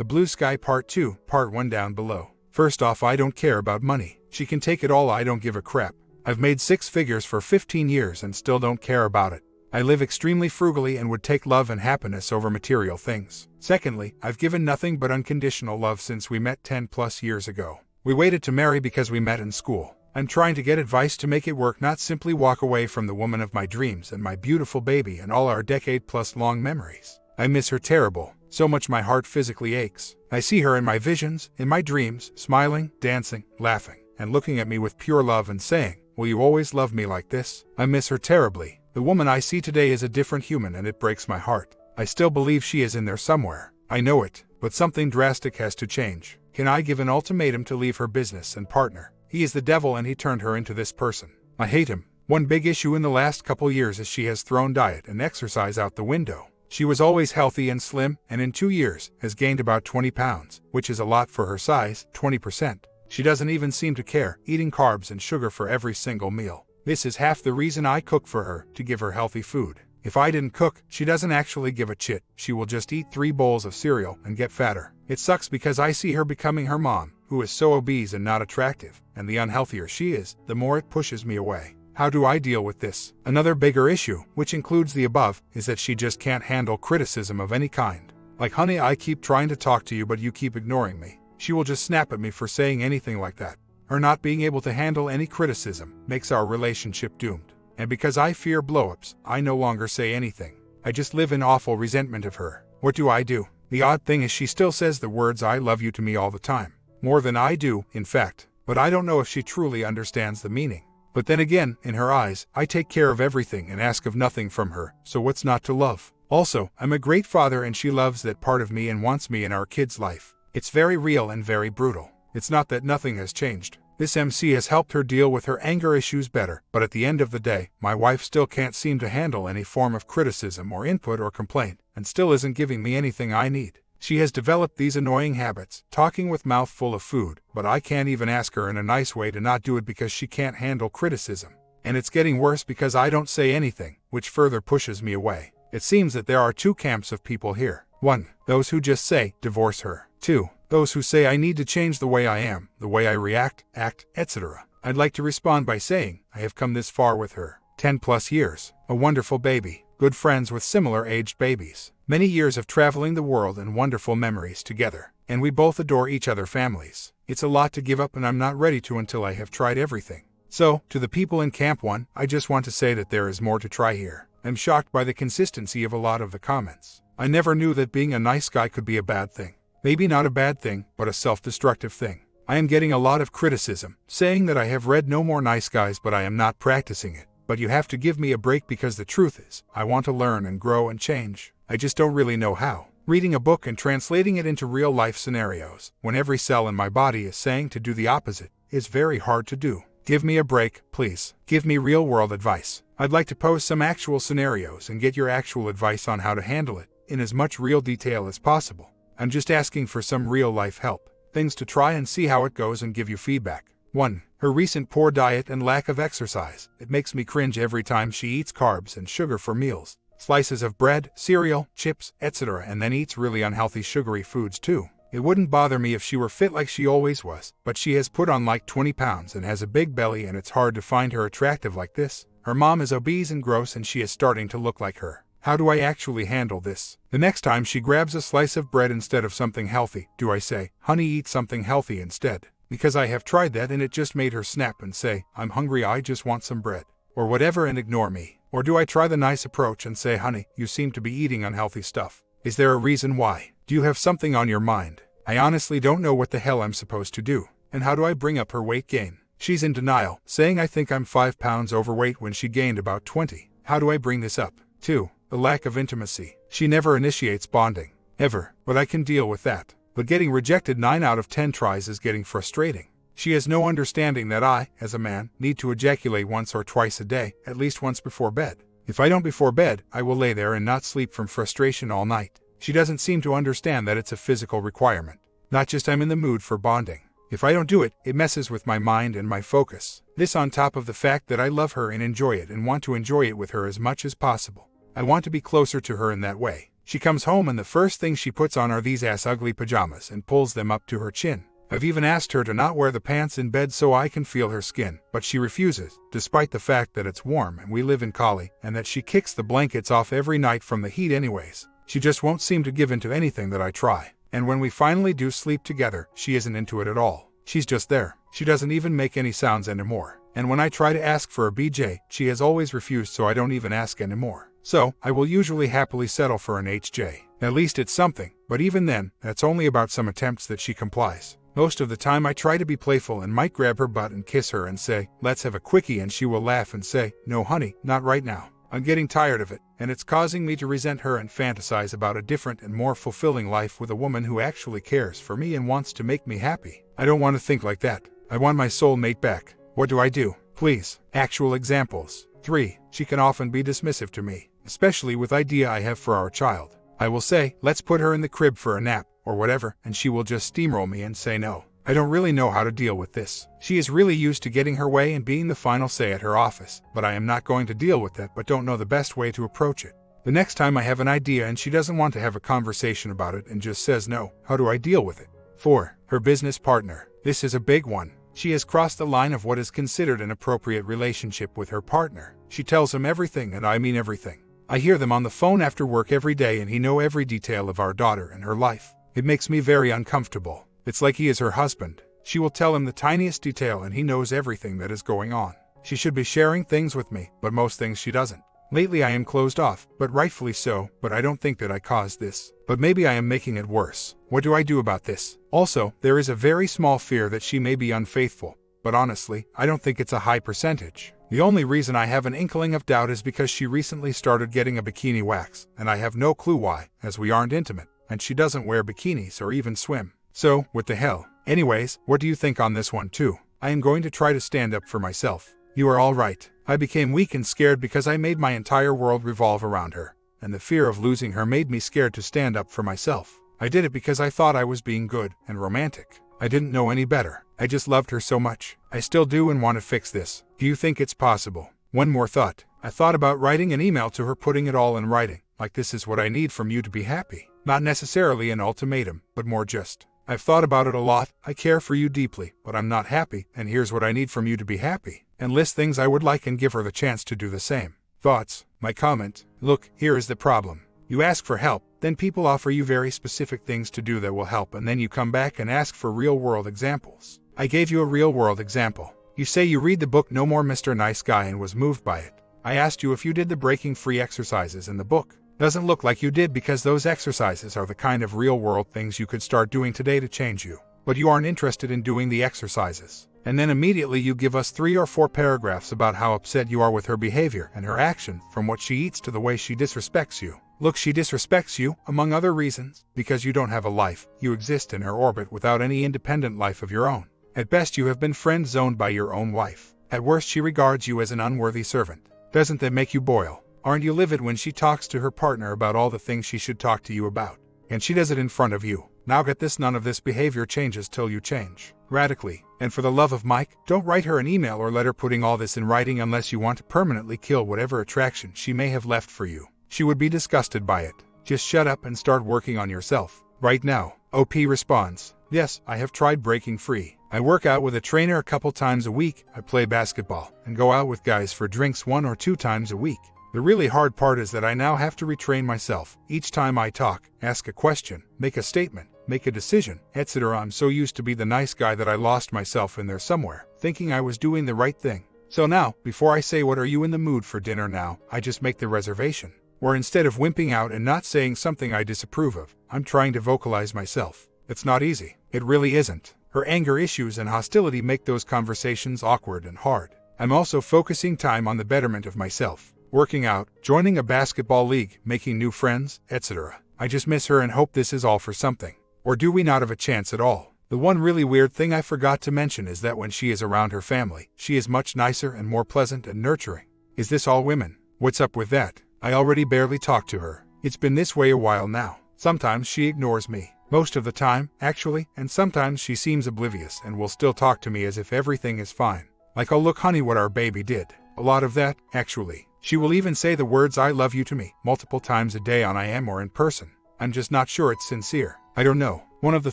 The Blue Sky Part 2, Part 1 down below. First off, I don't care about money. She can take it all, I don't give a crap. I've made 6 figures for 15 years and still don't care about it. I live extremely frugally and would take love and happiness over material things. Secondly, I've given nothing but unconditional love since we met 10 plus years ago. We waited to marry because we met in school. I'm trying to get advice to make it work, not simply walk away from the woman of my dreams and my beautiful baby and all our decade-plus long memories. I miss her terrible, so much my heart physically aches. I see her in my visions, in my dreams, smiling, dancing, laughing, and looking at me with pure love and saying, "Will you always love me like this?" I miss her terribly. The woman I see today is a different human and it breaks my heart. I still believe she is in there somewhere. I know it, but something drastic has to change. Can I give an ultimatum to leave her business and partner? He is the devil and he turned her into this person. I hate him. One big issue in the last couple years is she has thrown diet and exercise out the window. She was always healthy and slim, and in 2 years has gained about 20 pounds, which is a lot for her size, 20%. She doesn't even seem to care, eating carbs and sugar for every single meal. This is half the reason I cook for her, to give her healthy food. If I didn't cook, she doesn't actually give a shit. She will just eat 3 bowls of cereal and get fatter. It sucks because I see her becoming her mom, who is so obese and not attractive, and the unhealthier she is, the more it pushes me away. How do I deal with this? Another bigger issue, which includes the above, is that she just can't handle criticism of any kind. Like, "Honey, I keep trying to talk to you but you keep ignoring me." She will just snap at me for saying anything like that. Her not being able to handle any criticism makes our relationship doomed. And because I fear blow-ups, I no longer say anything. I just live in awful resentment of her. What do I do? The odd thing is she still says the words "I love you" to me all the time. More than I do, in fact. But I don't know if she truly understands the meaning. But then again, in her eyes, I take care of everything and ask of nothing from her, so what's not to love? Also, I'm a great father and she loves that part of me and wants me in our kids' life. It's very real and very brutal. It's not that nothing has changed. This MC has helped her deal with her anger issues better, but at the end of the day, my wife still can't seem to handle any form of criticism or input or complaint, and still isn't giving me anything I need. She has developed these annoying habits, talking with mouth full of food, but I can't even ask her in a nice way to not do it because she can't handle criticism. And it's getting worse because I don't say anything, which further pushes me away. It seems that there are 2 camps of people here. 1. Those who just say, "Divorce her." 2. Those who say I need to change the way I am, the way I react, act, etc. I'd like to respond by saying, I have come this far with her. 10 plus years. A wonderful baby. Good friends with similar aged babies. Many years of traveling the world and wonderful memories together. And we both adore each other's families. It's a lot to give up and I'm not ready to until I have tried everything. So, to the people in Camp 1, I just want to say that there is more to try here. I'm shocked by the consistency of a lot of the comments. I never knew that being a nice guy could be a bad thing. Maybe not a bad thing, but a self-destructive thing. I am getting a lot of criticism, saying that I have read No More Nice Guys but I am not practicing it. But you have to give me a break because the truth is, I want to learn and grow and change. I just don't really know how. Reading a book and translating it into real-life scenarios, when every cell in my body is saying to do the opposite, is very hard to do. Give me a break, please. Give me real-world advice. I'd like to pose some actual scenarios and get your actual advice on how to handle it, in as much real detail as possible. I'm just asking for some real-life help. Things to try and see how it goes and give you feedback. 1. Her recent poor diet and lack of exercise. It makes me cringe every time she eats carbs and sugar for meals. Slices of bread, cereal, chips, etc. and then eats really unhealthy sugary foods too. It wouldn't bother me if she were fit like she always was, but she has put on like 20 pounds and has a big belly and it's hard to find her attractive like this. Her mom is obese and gross and she is starting to look like her. How do I actually handle this? The next time she grabs a slice of bread instead of something healthy, do I say, "Honey, eat something healthy instead"? Because I have tried that and it just made her snap and say, "I'm hungry, I just want some bread." Or whatever and ignore me. Or do I try the nice approach and say, "Honey, you seem to be eating unhealthy stuff. Is there a reason why? Do you have something on your mind?" I honestly don't know what the hell I'm supposed to do. And how do I bring up her weight gain? She's in denial, saying I think I'm 5 pounds overweight when she gained about 20. How do I bring this up? 2. The lack of intimacy. She never initiates bonding. Ever. But I can deal with that. But getting rejected 9 out of 10 tries is getting frustrating. She has no understanding that I, as a man, need to ejaculate once or twice a day, at least once before bed. If I don't before bed, I will lay there and not sleep from frustration all night. She doesn't seem to understand that it's a physical requirement. Not just I'm in the mood for bonding. If I don't do it, it messes with my mind and my focus. This on top of the fact that I love her and enjoy it and want to enjoy it with her as much as possible. I want to be closer to her in that way. She comes home and the first thing she puts on are these ugly pajamas and pulls them up to her chin. I've even asked her to not wear the pants in bed so I can feel her skin, but she refuses, despite the fact that it's warm and we live in Cali, and that she kicks the blankets off every night from the heat anyways. She just won't seem to give in to anything that I try. And when we finally do sleep together, she isn't into it at all. She's just there. She doesn't even make any sounds anymore. And when I try to ask for a BJ, she has always refused, so I don't even ask anymore. So, I will usually happily settle for an HJ. At least it's something, but even then, that's only about some attempts that she complies. Most of the time I try to be playful and might grab her butt and kiss her and say, "Let's have a quickie," and she will laugh and say, "No honey, not right now." I'm getting tired of it, and it's causing me to resent her and fantasize about a different and more fulfilling life with a woman who actually cares for me and wants to make me happy. I don't want to think like that. I want my soulmate back. What do I do? Please. Actual examples. 3. She can often be dismissive to me, especially with idea I have for our child. I will say, "Let's put her in the crib for a nap," or whatever, and she will just steamroll me and say no. I don't really know how to deal with this. She is really used to getting her way and being the final say at her office, but I am not going to deal with that but don't know the best way to approach it. The next time I have an idea and she doesn't want to have a conversation about it and just says no, how do I deal with it? 4. Her business partner. This is a big one. She has crossed the line of what is considered an appropriate relationship with her partner. She tells him everything, and I mean everything. I hear them on the phone after work every day and he knows every detail of our daughter and her life. It makes me very uncomfortable. It's like he is her husband. She will tell him the tiniest detail and he knows everything that is going on. She should be sharing things with me, but most things she doesn't. Lately I am closed off, but rightfully so, but I don't think that I caused this. But maybe I am making it worse. What do I do about this? Also, there is a very small fear that she may be unfaithful, but honestly, I don't think it's a high percentage. The only reason I have an inkling of doubt is because she recently started getting a bikini wax, and I have no clue why, as we aren't intimate, and she doesn't wear bikinis or even swim. So, what the hell? Anyways, what do you think on this one too? I am going to try to stand up for myself. You are all right. I became weak and scared because I made my entire world revolve around her, and the fear of losing her made me scared to stand up for myself. I did it because I thought I was being good and romantic. I didn't know any better. I just loved her so much. I still do and want to fix this. Do you think it's possible? One more thought. I thought about writing an email to her, putting it all in writing, like this is what I need from you to be happy. Not necessarily an ultimatum, but more just, I've thought about it a lot. I care for you deeply, but I'm not happy, and here's what I need from you to be happy. And list things I would like and give her the chance to do the same. Thoughts? My comment. Look, here is the problem. You ask for help, then people offer you very specific things to do that will help, and then you come back and ask for real-world examples. I gave you a real-world example. You say you read the book No More Mr. Nice Guy and was moved by it. I asked you if you did the breaking free exercises in the book. Doesn't look like you did, because those exercises are the kind of real-world things you could start doing today to change you. But you aren't interested in doing the exercises. And then immediately you give us 3 or 4 paragraphs about how upset you are with her behavior and her action, from what she eats to the way she disrespects you. Look, she disrespects you, among other reasons, because you don't have a life. You exist in her orbit without any independent life of your own. At best you have been friend-zoned by your own wife. At worst she regards you as an unworthy servant. Doesn't that make you boil? Aren't you livid when she talks to her partner about all the things she should talk to you about? And she does it in front of you. Now get this, none of this behavior changes till you change. Radically. And for the love of Mike, don't write her an email or letter putting all this in writing unless you want to permanently kill whatever attraction she may have left for you. She would be disgusted by it. Just shut up and start working on yourself. Right now. OP responds, yes, I have tried breaking free. I work out with a trainer a couple times a week, I play basketball, and go out with guys for drinks 1 or 2 times a week. The really hard part is that I now have to retrain myself. Each time I talk, ask a question, make a statement, make a decision, etc. I'm so used to be the nice guy that I lost myself in there somewhere, thinking I was doing the right thing. So now, before I say what are you in the mood for dinner now, I just make the reservation. Or instead of wimping out and not saying something I disapprove of, I'm trying to vocalize myself. It's not easy. It really isn't. Her anger issues and hostility make those conversations awkward and hard. I'm also focusing time on the betterment of myself. Working out, joining a basketball league, making new friends, etc. I just miss her and hope this is all for something. Or do we not have a chance at all? The one really weird thing I forgot to mention is that when she is around her family, she is much nicer and more pleasant and nurturing. Is this all women? What's up with that? I already barely talk to her. It's been this way a while now. Sometimes she ignores me. Most of the time, actually, and sometimes she seems oblivious and will still talk to me as if everything is fine. Like, oh look honey what our baby did. A lot of that, actually. She will even say the words "I love you" to me multiple times a day on IM or in person. I'm just not sure it's sincere. I don't know. One of the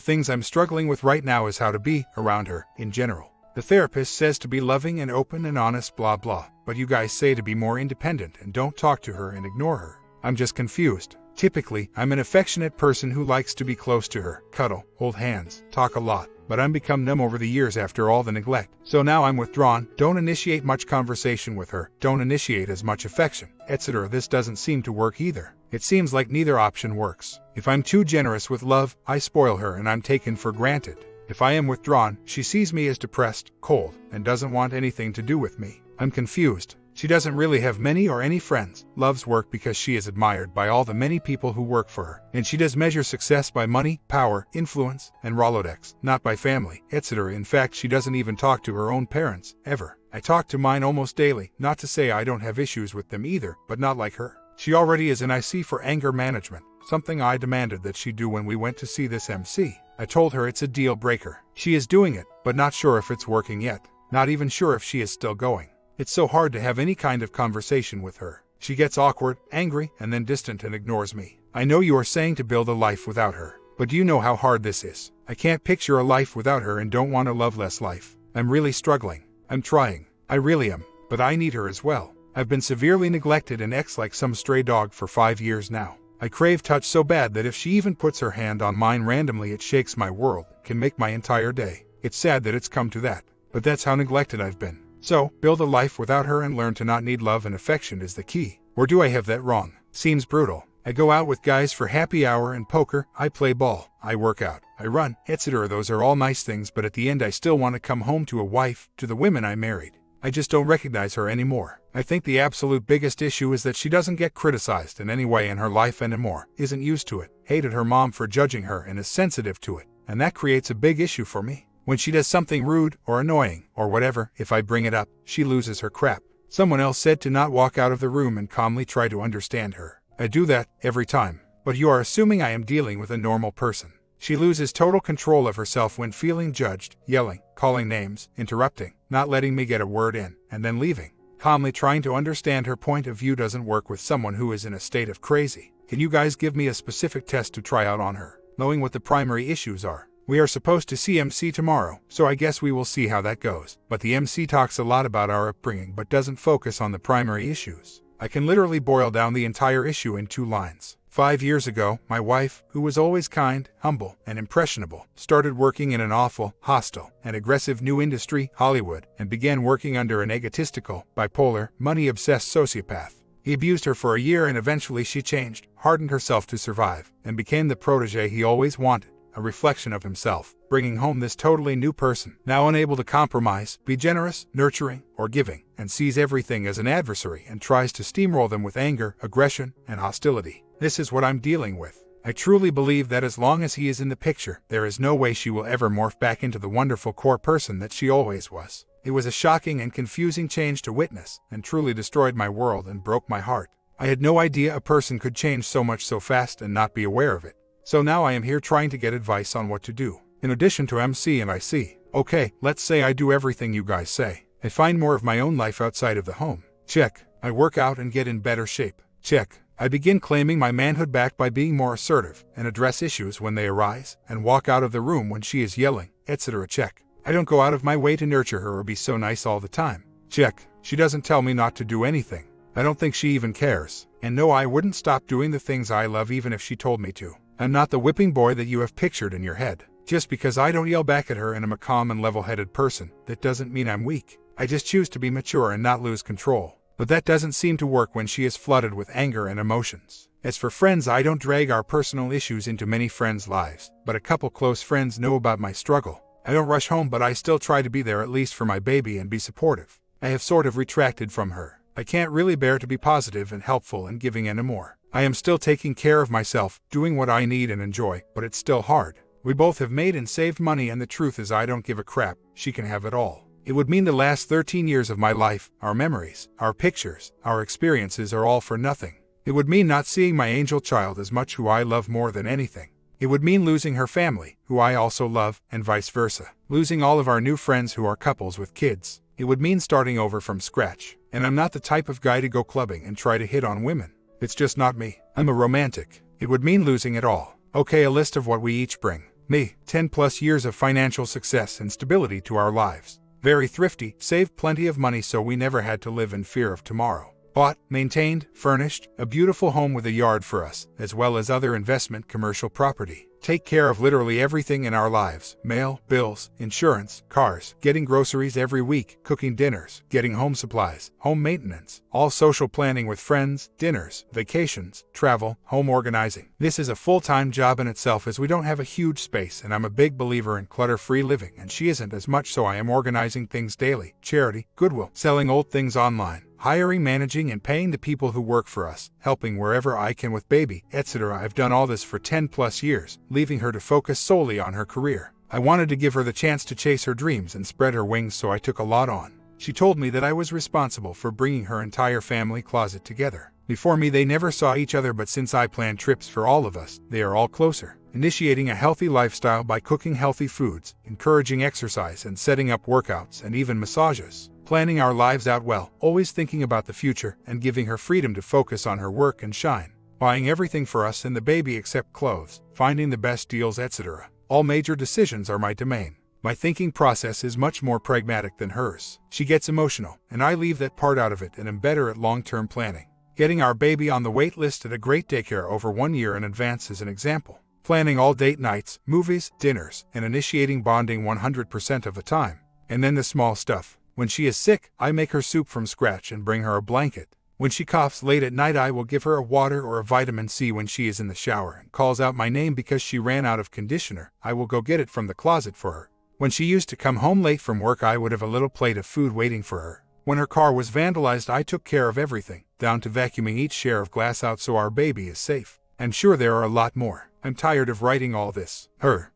things I'm struggling with right now is how to be around her, in general. The therapist says to be loving and open and honest blah blah, but you guys say to be more independent and don't talk to her and ignore her. I'm just confused. Typically, I'm an affectionate person who likes to be close to her, cuddle, hold hands, talk a lot, but I'm become numb over the years after all the neglect. So now I'm withdrawn, don't initiate much conversation with her, don't initiate as much affection, etc. This doesn't seem to work either. It seems like neither option works. If I'm too generous with love, I spoil her and I'm taken for granted. If I am withdrawn, she sees me as depressed, cold, and doesn't want anything to do with me. I'm confused. She doesn't really have many or any friends, loves work because she is admired by all the many people who work for her, and she does measure success by money, power, influence, and Rolodex, not by family, etc. In fact, she doesn't even talk to her own parents, ever. I talk to mine almost daily, not to say I don't have issues with them either, but not like her. She already is an IC for anger management, something I demanded that she do when we went to see this MC. I told her it's a deal breaker. She is doing it, but not sure if it's working yet. Not even sure if she is still going. It's so hard to have any kind of conversation with her. She gets awkward, angry, and then distant and ignores me. I know you are saying to build a life without her, but do you know how hard this is? I can't picture a life without her and don't want a loveless life. I'm really struggling. I'm trying. I really am. But I need her as well. I've been severely neglected and like some stray dog for 5 years now. I crave touch so bad that if she even puts her hand on mine randomly it shakes my world, can make my entire day. It's sad that it's come to that, but that's how neglected I've been. So, build a life without her and learn to not need love and affection is the key. Or do I have that wrong? Seems brutal. I go out with guys for happy hour and poker, I play ball, I work out, I run, etc. Those are all nice things, but at the end I still want to come home to a wife, to the women I married. I just don't recognize her anymore. I think the absolute biggest issue is that she doesn't get criticized in any way in her life anymore, isn't used to it, hated her mom for judging her and is sensitive to it, and that creates a big issue for me. When she does something rude or annoying or whatever, if I bring it up, she loses her crap. Someone else said to not walk out of the room and calmly try to understand her. I do that every time. But you are assuming I am dealing with a normal person. She loses total control of herself when feeling judged, yelling, calling names, interrupting, not letting me get a word in, and then leaving. Calmly trying to understand her point of view doesn't work with someone who is in a state of crazy. Can you guys give me a specific test to try out on her, knowing what the primary issues are? We are supposed to see MC tomorrow, so I guess we will see how that goes. But the MC talks a lot about our upbringing but doesn't focus on the primary issues. I can literally boil down the entire issue in 2 lines. 5 years ago, my wife, who was always kind, humble, and impressionable, started working in an awful, hostile, and aggressive new industry, Hollywood, and began working under an egotistical, bipolar, money-obsessed sociopath. He abused her for a year and eventually she changed, hardened herself to survive, and became the protege he always wanted. A reflection of himself, bringing home this totally new person, now unable to compromise, be generous, nurturing, or giving, and sees everything as an adversary and tries to steamroll them with anger, aggression, and hostility. This is what I'm dealing with. I truly believe that as long as he is in the picture, there is no way she will ever morph back into the wonderful core person that she always was. It was a shocking and confusing change to witness, and truly destroyed my world and broke my heart. I had no idea a person could change so much so fast and not be aware of it. So now I am here trying to get advice on what to do. In addition to MC and IC. Okay, let's say I do everything you guys say. I find more of my own life outside of the home. Check. I work out and get in better shape. Check. I begin claiming my manhood back by being more assertive and address issues when they arise and walk out of the room when she is yelling, etc. Check. I don't go out of my way to nurture her or be so nice all the time. Check. She doesn't tell me not to do anything. I don't think she even cares. And no, I wouldn't stop doing the things I love even if she told me to. I'm not the whipping boy that you have pictured in your head. Just because I don't yell back at her and am a calm and level-headed person, that doesn't mean I'm weak. I just choose to be mature and not lose control. But that doesn't seem to work when she is flooded with anger and emotions. As for friends, I don't drag our personal issues into many friends' lives, but a couple close friends know about my struggle. I don't rush home, but I still try to be there at least for my baby and be supportive. I have sort of retracted from her. I can't really bear to be positive and helpful and giving anymore. I am still taking care of myself, doing what I need and enjoy, but it's still hard. We both have made and saved money, and the truth is I don't give a crap. She can have it all. It would mean the last 13 years of my life, our memories, our pictures, our experiences are all for nothing. It would mean not seeing my angel child as much, who I love more than anything. It would mean losing her family, who I also love, and vice versa. Losing all of our new friends who are couples with kids. It would mean starting over from scratch. And I'm not the type of guy to go clubbing and try to hit on women. It's just not me. I'm a romantic. It would mean losing it all. Okay, a list of what we each bring. Me, 10 plus years of financial success and stability to our lives. Very thrifty, saved plenty of money so we never had to live in fear of tomorrow. Bought, maintained, furnished, a beautiful home with a yard for us, as well as other investment commercial property. Take care of literally everything in our lives. Mail, bills, insurance, cars, getting groceries every week, cooking dinners, getting home supplies, home maintenance, all social planning with friends, dinners, vacations, travel, home organizing. This is a full-time job in itself as we don't have a huge space and I'm a big believer in clutter-free living and she isn't as much, so I am organizing things daily, charity, Goodwill, selling old things online, hiring, managing, and paying the people who work for us, helping wherever I can with baby, etc. I've done all this for 10 plus years, leaving her to focus solely on her career. I wanted to give her the chance to chase her dreams and spread her wings, so I took a lot on. She told me that I was responsible for bringing her entire family closet together. Before me they never saw each other, but since I planned trips for all of us, they are all closer. Initiating a healthy lifestyle by cooking healthy foods, encouraging exercise and setting up workouts and even massages. Planning our lives out well, always thinking about the future and giving her freedom to focus on her work and shine. Buying everything for us and the baby except clothes, finding the best deals, etc. All major decisions are my domain. My thinking process is much more pragmatic than hers. She gets emotional, and I leave that part out of it and am better at long-term planning. Getting our baby on the wait list at a great daycare over 1 year in advance is an example. Planning all date nights, movies, dinners, and initiating bonding 100% of the time. And then the small stuff. When she is sick, I make her soup from scratch and bring her a blanket. When she coughs late at night, I will give her a water or a vitamin C. When she is in the shower and calls out my name because she ran out of conditioner, I will go get it from the closet for her. When she used to come home late from work, I would have a little plate of food waiting for her. When her car was vandalized, I took care of everything, down to vacuuming each share of glass out so our baby is safe. I'm sure there are a lot more. I'm tired of writing all this.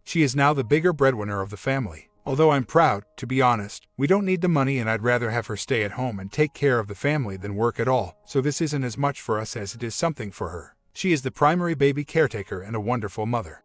She is now the bigger breadwinner of the family. Although I'm proud, to be honest, we don't need the money and I'd rather have her stay at home and take care of the family than work at all, so this isn't as much for us as it is something for her. She is the primary baby caretaker and a wonderful mother.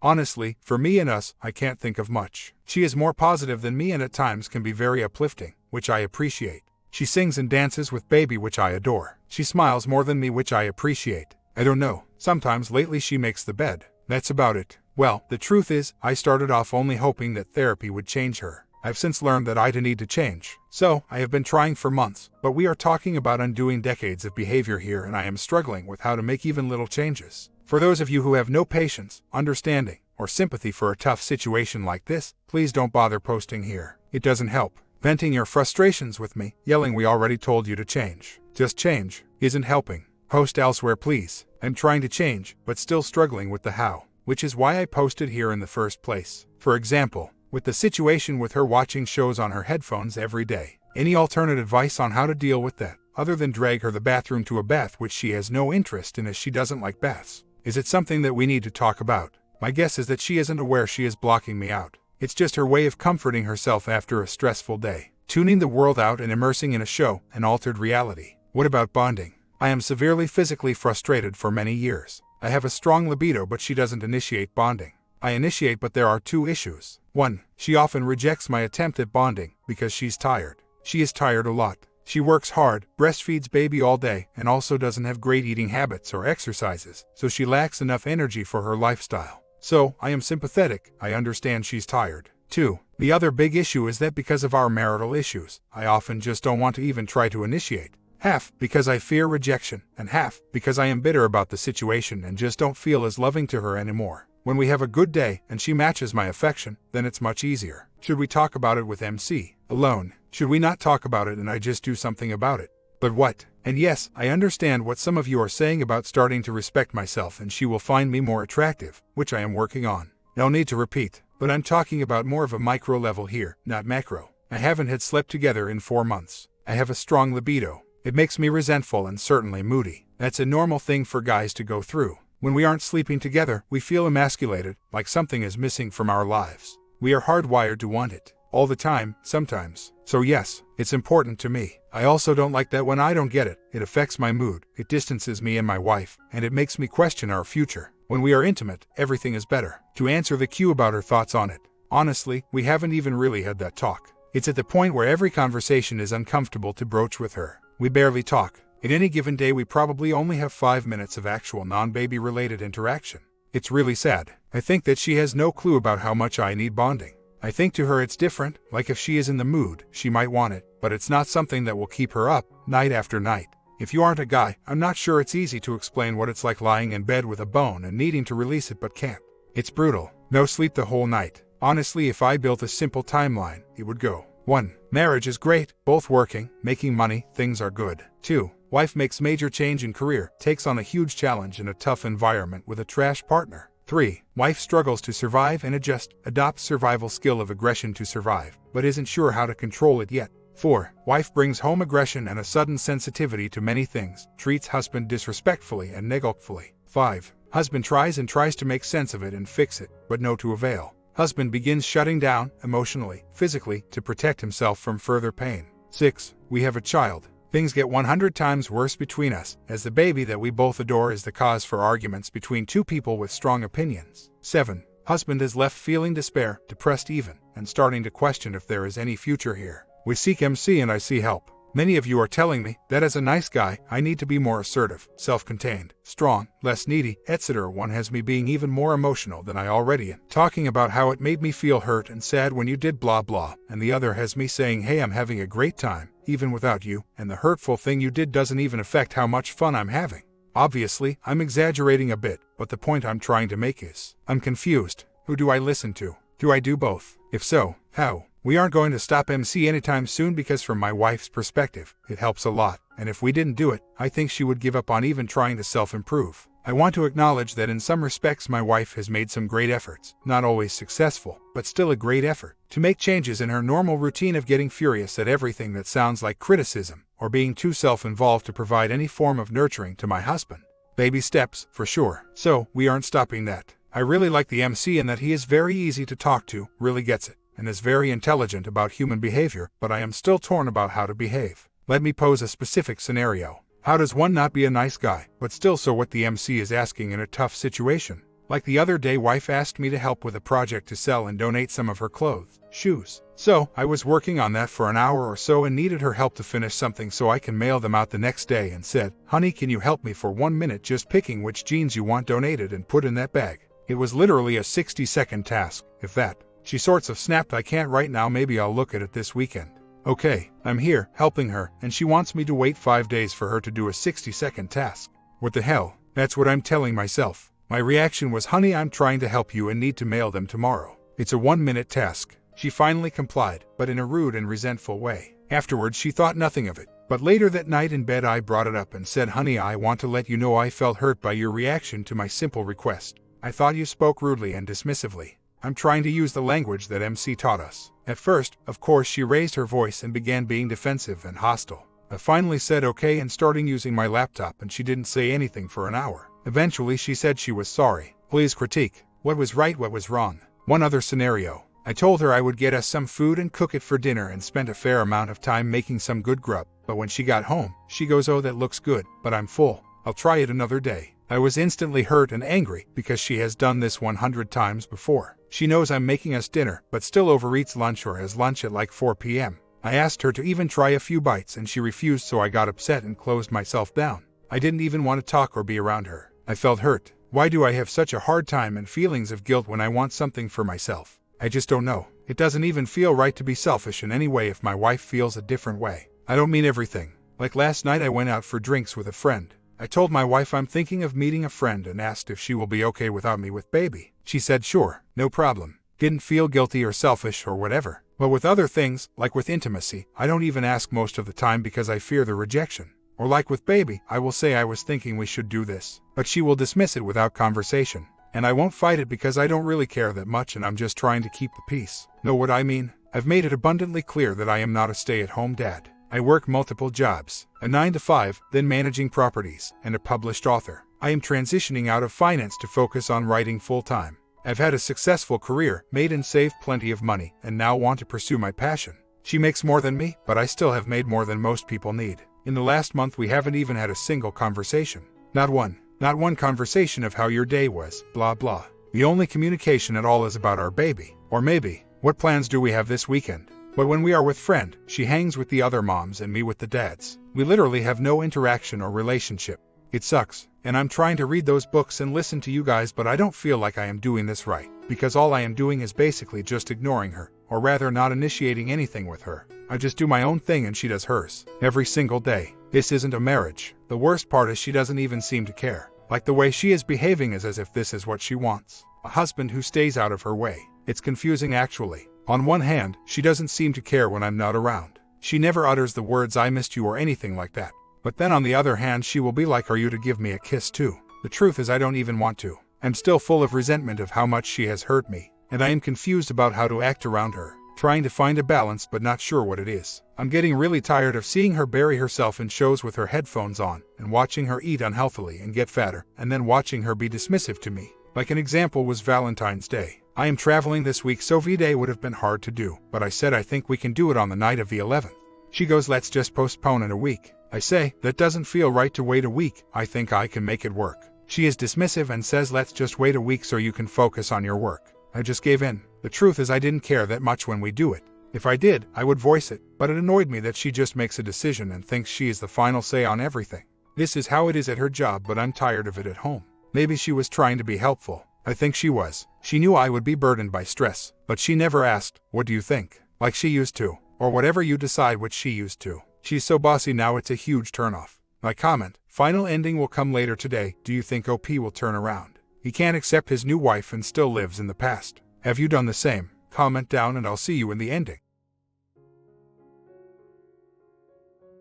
Honestly, for me and us, I can't think of much. She is more positive than me and at times can be very uplifting, which I appreciate. She sings and dances with baby, which I adore. She smiles more than me, which I appreciate. I don't know, sometimes lately she makes the bed. That's about it. Well, the truth is, I started off only hoping that therapy would change her. I've since learned that I need to change. So, I have been trying for months, but we are talking about undoing decades of behavior here and I am struggling with how to make even little changes. For those of you who have no patience, understanding, or sympathy for a tough situation like this, please don't bother posting here. It doesn't help. Venting your frustrations with me, yelling "we already told you to change. Just change," isn't helping. Post elsewhere, please. I'm trying to change, but still struggling with the how, which is why I posted here in the first place. For example, with the situation with her watching shows on her headphones every day. Any alternate advice on how to deal with that, other than drag her the bathroom to a bath which she has no interest in as she doesn't like baths? Is it something that we need to talk about? My guess is that she isn't aware she is blocking me out. It's just her way of comforting herself after a stressful day. Tuning the world out and immersing in a show, an altered reality. What about bonding? I am severely physically frustrated for many years. I have a strong libido, but she doesn't initiate bonding. I initiate, but there are two issues. 1. She often rejects my attempt at bonding because she's tired. She is tired a lot. She works hard, breastfeeds baby all day, and also doesn't have great eating habits or exercises, so she lacks enough energy for her lifestyle. So, I am sympathetic. I understand she's tired. 2. The other big issue is that because of our marital issues, I often just don't want to even try to initiate. Half because I fear rejection, and half because I am bitter about the situation and just don't feel as loving to her anymore. When we have a good day and she matches my affection, then it's much easier. Should we talk about it with MC alone? Should we not talk about it and I just do something about it? But what? And yes, I understand what some of you are saying about starting to respect myself and she will find me more attractive, which I am working on. No need to repeat, but I'm talking about more of a micro level here, not macro. I haven't had slept together in 4 months. I have a strong libido. It makes me resentful and certainly moody. That's a normal thing for guys to go through. When we aren't sleeping together, we feel emasculated, like something is missing from our lives. We are hardwired to want it. All the time, sometimes. So yes, it's important to me. I also don't like that when I don't get it. It affects my mood, it distances me and my wife, and it makes me question our future. When we are intimate, everything is better. To answer the Q about her thoughts on it, honestly, we haven't even really had that talk. It's at the point where every conversation is uncomfortable to broach with her. We barely talk. In any given day we probably only have 5 minutes of actual non-baby related interaction. It's really sad. I think that she has no clue about how much I need bonding. I think to her it's different, like if she is in the mood, she might want it, but it's not something that will keep her up, night after night. If you aren't a guy, I'm not sure it's easy to explain what it's like lying in bed with a bone and needing to release it but can't. It's brutal. No sleep the whole night. Honestly, if I built a simple timeline, it would go: 1. Marriage is great, both working, making money, things are good. 2. Wife makes major change in career, takes on a huge challenge in a tough environment with a trash partner. 3. Wife struggles to survive and adjust, adopts survival skill of aggression to survive, but isn't sure how to control it yet. 4. Wife brings home aggression and a sudden sensitivity to many things, treats husband disrespectfully and neglectfully. 5. Husband tries to make sense of it and fix it, but no to avail. Husband begins shutting down, emotionally, physically, to protect himself from further pain. 6. We have a child. Things get 100 times worse between us, as the baby that we both adore is the cause for arguments between two people with strong opinions. 7. Husband is left feeling despair, depressed even, and starting to question if there is any future here. We seek MC and I see help. Many of you are telling me that as a nice guy, I need to be more assertive, self-contained, strong, less needy, etc. One has me being even more emotional than I already am, talking about how it made me feel hurt and sad when you did blah blah, and the other has me saying, hey, I'm having a great time, even without you, and the hurtful thing you did doesn't even affect how much fun I'm having. Obviously, I'm exaggerating a bit, but the point I'm trying to make is, I'm confused. Who do I listen to? Do I do both? If so, how? We aren't going to stop MC anytime soon because from my wife's perspective, it helps a lot, and if we didn't do it, I think she would give up on even trying to self-improve. I want to acknowledge that in some respects my wife has made some great efforts, not always successful, but still a great effort, to make changes in her normal routine of getting furious at everything that sounds like criticism, or being too self-involved to provide any form of nurturing to my husband. Baby steps, for sure. So, we aren't stopping that. I really like the MC in that he is very easy to talk to, really gets it, and is very intelligent about human behavior, but I am still torn about how to behave. Let me pose a specific scenario. How does one not be a nice guy, but still so what the MC is asking in a tough situation? Like the other day, wife asked me to help with a project to sell and donate some of her clothes, shoes. So, I was working on that for an hour or so and needed her help to finish something so I can mail them out the next day and said, honey, can you help me for 1 minute just picking which jeans you want donated and put in that bag? It was literally a 60-second task, if that. She sorts of snapped, I can't right now, maybe I'll look at it this weekend. Okay, I'm here, helping her, and she wants me to wait 5 days for her to do a 60-second task. What the hell? That's what I'm telling myself. My reaction was, honey, I'm trying to help you and need to mail them tomorrow. It's a 1-minute task. She finally complied, but in a rude and resentful way. Afterwards, she thought nothing of it. But later that night in bed, I brought it up and said, honey, I want to let you know I felt hurt by your reaction to my simple request. I thought you spoke rudely and dismissively. I'm trying to use the language that MC taught us. At first, of course, she raised her voice and began being defensive and hostile. I finally said okay and starting using my laptop, and she didn't say anything for an hour. Eventually, she said she was sorry. Please critique. What was right, what was wrong? One other scenario. I told her I would get us some food and cook it for dinner and spent a fair amount of time making some good grub. But when she got home, she goes, oh, that looks good, but I'm full. I'll try it another day. I was instantly hurt and angry because she has done this 100 times before. She knows I'm making us dinner, but still overeats lunch or has lunch at like 4 p.m. I asked her to even try a few bites and she refused, so I got upset and closed myself down. I didn't even want to talk or be around her. I felt hurt. Why do I have such a hard time and feelings of guilt when I want something for myself? I just don't know. It doesn't even feel right to be selfish in any way if my wife feels a different way. I don't mean everything. Like last night I went out for drinks with a friend. I told my wife I'm thinking of meeting a friend and asked if she will be okay without me with baby. She said sure, no problem. Didn't feel guilty or selfish or whatever. But with other things, like with intimacy, I don't even ask most of the time because I fear the rejection. Or like with baby, I will say I was thinking we should do this. But she will dismiss it without conversation. And I won't fight it because I don't really care that much and I'm just trying to keep the peace. Know what I mean? I've made it abundantly clear that I am not a stay-at-home dad. I work multiple jobs, a 9-to-5, then managing properties, and a published author. I am transitioning out of finance to focus on writing full-time. I've had a successful career, made and saved plenty of money, and now want to pursue my passion. She makes more than me, but I still have made more than most people need. In the last month we haven't even had a single conversation. Not one conversation of how your day was, blah blah. The only communication at all is about our baby. Or maybe, what plans do we have this weekend? But when we are with friend, she hangs with the other moms and me with the dads. We literally have no interaction or relationship. It sucks, and I'm trying to read those books and listen to you guys, but I don't feel like I am doing this right, because all I am doing is basically just ignoring her, or rather not initiating anything with her. I just do my own thing and she does hers, every single day. This isn't a marriage. The worst part is she doesn't even seem to care. Like the way she is behaving is as if this is what she wants. A husband who stays out of her way. It's confusing actually. On one hand, she doesn't seem to care when I'm not around. She never utters the words "I missed you" or anything like that. But then on the other hand, she will be like, "Are you to give me a kiss too?" The truth is I don't even want to. I'm still full of resentment of how much she has hurt me, and I am confused about how to act around her, trying to find a balance but not sure what it is. I'm getting really tired of seeing her bury herself in shows with her headphones on, and watching her eat unhealthily and get fatter, and then watching her be dismissive to me. Like an example was Valentine's Day. I am traveling this week, so V-Day would have been hard to do, but I said I think we can do it on the night of the 11th. She goes, "Let's just postpone it a week." I say, "That doesn't feel right to wait a week. I think I can make it work." She is dismissive and says, "Let's just wait a week so you can focus on your work." I just gave in. The truth is I didn't care that much when we do it. If I did, I would voice it, but it annoyed me that she just makes a decision and thinks she is the final say on everything. This is how it is at her job, but I'm tired of it at home. Maybe she was trying to be helpful. I think she was. She knew I would be burdened by stress, but she never asked, "What do you think?" like she used to, or whatever you decide what she used to. She's so bossy now it's a huge turnoff. My comment, final ending will come later today. Do you think OP will turn around? He can't accept his new wife and still lives in the past. Have you done the same? Comment down and I'll see you in the ending.